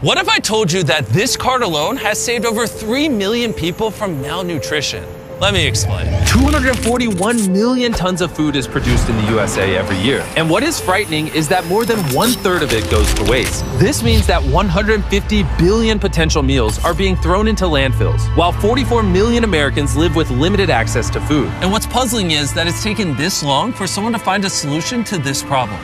What if I told you that this card alone has saved over 3 million people from malnutrition? Let me explain. 241 million tons of food is produced in the USA every year. And what is frightening is that more than 1/3 of it goes to waste. This means that 150 billion potential meals are being thrown into landfills, while 44 million Americans live with limited access to food. And what's puzzling is that it's taken this long for someone to find a solution to this problem.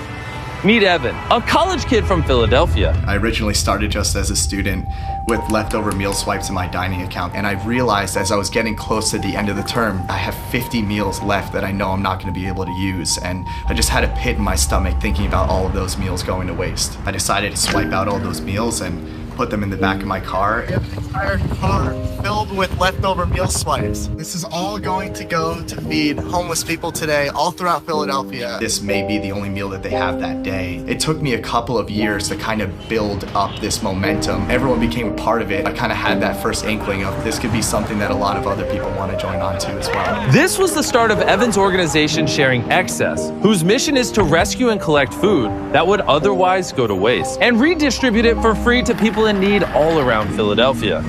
Meet Evan, a college kid from Philadelphia. I originally started just as a student with leftover meal swipes in my dining account, and I realized as I was getting close to the end of the term, I have 50 meals left that I know I'm not going to be able to use, and I just had a pit in my stomach thinking about all of those meals going to waste. I decided to swipe out all those meals and put them in the back of my car. I have an entire car filled with leftover meal swipes. This is all going to go to feed homeless people today all throughout Philadelphia. This may be the only meal that they have that day. It took me a couple of years to kind of build up this momentum. Everyone became a part of it. I kind of had that first inkling of this could be something that a lot of other people want to join on to as well. This was the start of Evan's organization Sharing Excess, whose mission is to rescue and collect food that would otherwise go to waste and redistribute it for free to people in need all around Philadelphia.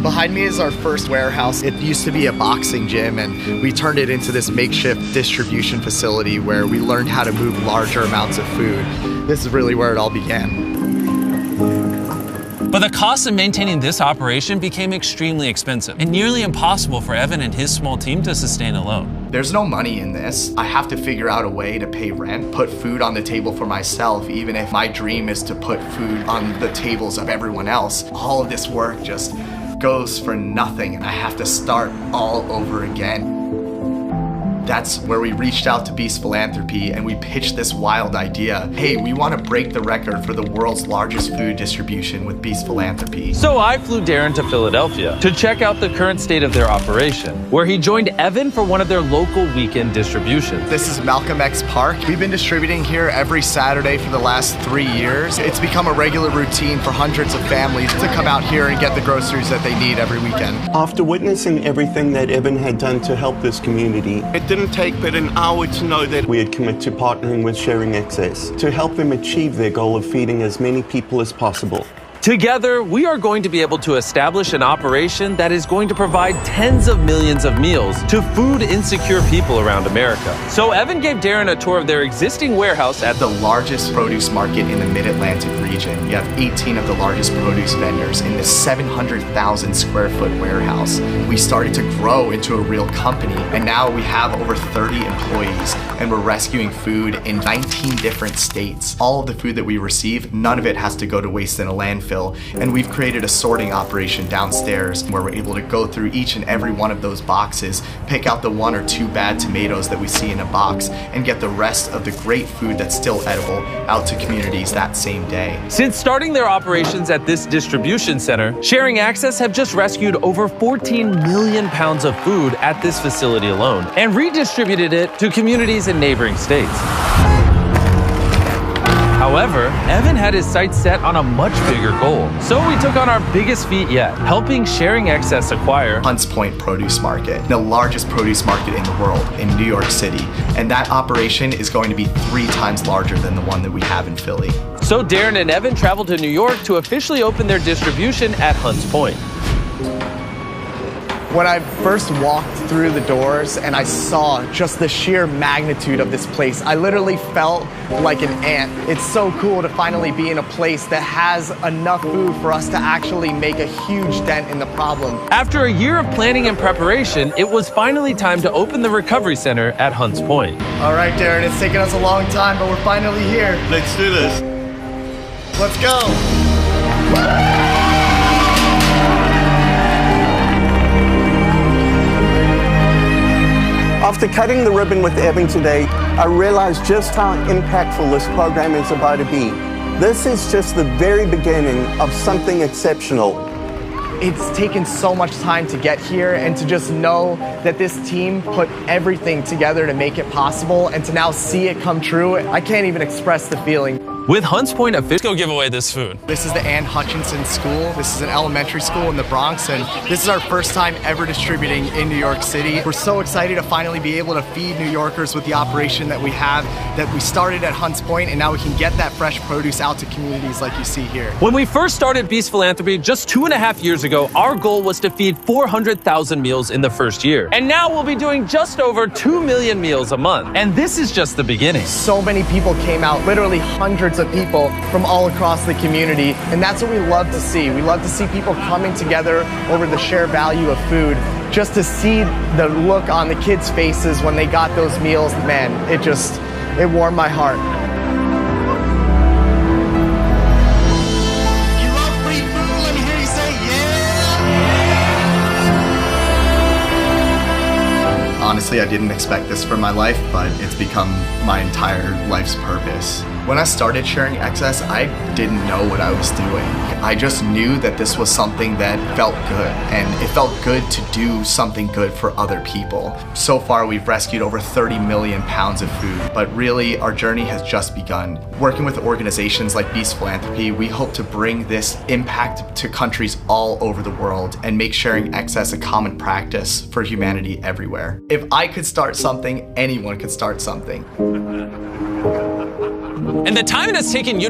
Behind me is our first warehouse. It used to be a boxing gym, and we turned it into this makeshift distribution facility where we learned how to move larger amounts of food. This is really where it all began. But the cost of maintaining this operation became extremely expensive and nearly impossible for Evan and his small team to sustain alone. There's no money in this. I have to figure out a way to pay rent, put food on the table for myself, even if my dream is to put food on the tables of everyone else. All of this work just goes for nothing, and I have to start all over again. That's where we reached out to Beast Philanthropy and we pitched this wild idea. Hey, we want to break the record for the world's largest food distribution with Beast Philanthropy. So I flew Darren to Philadelphia to check out the current state of their operation, where he joined Evan for one of their local weekend distributions. This is Malcolm X Park. We've been distributing here every Saturday for the last 3 years. It's become a regular routine for hundreds of families to come out here and get the groceries that they need every weekend. After witnessing everything that Evan had done to help this community, it didn't take but an hour to know that we had committed to partnering with Sharing Excess to help them achieve their goal of feeding as many people as possible. Together, we are going to be able to establish an operation that is going to provide tens of millions of meals to food insecure people around America. So Evan gave Darren a tour of their existing warehouse at the largest produce market in the Mid-Atlantic region. You have 18 of the largest produce vendors in this 700,000 square foot warehouse. We started to grow into a real company, and now we have over 30 employees, and we're rescuing food in 19 different states. All of the food that we receive, none of it has to go to waste in a landfill. And we've created a sorting operation downstairs where we're able to go through each and every one of those boxes, pick out the 1 or 2 bad tomatoes that we see in a box, and get the rest of the great food that's still edible out to communities that same day. Since starting their operations at this distribution center, Sharing Excess have just rescued over 14 million pounds of food at this facility alone and redistributed it to communities in neighboring states. However, Evan had his sights set on a much bigger goal. So we took on our biggest feat yet, helping Sharing Excess acquire Hunts Point Produce Market, the largest produce market in the world in New York City. And that operation is going to be 3 times larger than the one that we have in Philly. So Darren and Evan traveled to New York to officially open their distribution at Hunts Point. When I first walked through the doors and I saw just the sheer magnitude of this place, I literally felt like an ant. It's so cool to finally be in a place that has enough food for us to actually make a huge dent in the problem. After a year of planning and preparation, it was finally time to open the recovery center at Hunts Point. All right, Darren, it's taken us a long time, but we're finally here. Let's do this. Let's go. After cutting the ribbon with Evan today, I realized just how impactful this program is about to be. This is just the very beginning of something exceptional. It's taken so much time to get here, and to just know that this team put everything together to make it possible and to now see it come true, I can't even express the feeling. With Hunts Point officials, go give away this food. This is the Ann Hutchinson School. This is an elementary school in the Bronx, and this is our first time ever distributing in New York City. We're so excited to finally be able to feed New Yorkers with the operation that we have, that we started at Hunts Point, and now we can get that fresh produce out to communities like you see here. When we first started Beast Philanthropy just 2.5 years ago, our goal was to feed 400,000 meals in the first year. And now we'll be doing just over 2 million meals a month. And this is just the beginning. So many people came out, literally hundreds of people from all across the community, and that's what we love to see. We love to see people coming together over the shared value of food, just to see the look on the kids' faces when they got those meals. Man, it warmed my heart. You love free food? Let me hear you say yeah! Honestly, I didn't expect this for my life, but it's become my entire life's purpose. When I started Sharing Excess, I didn't know what I was doing. I just knew that this was something that felt good, and it felt good to do something good for other people. So far, we've rescued over 30 million pounds of food, but really, our journey has just begun. Working with organizations like Beast Philanthropy, we hope to bring this impact to countries all over the world and make Sharing Excess a common practice for humanity everywhere. If I could start something, anyone could start something. And the time it has taken you to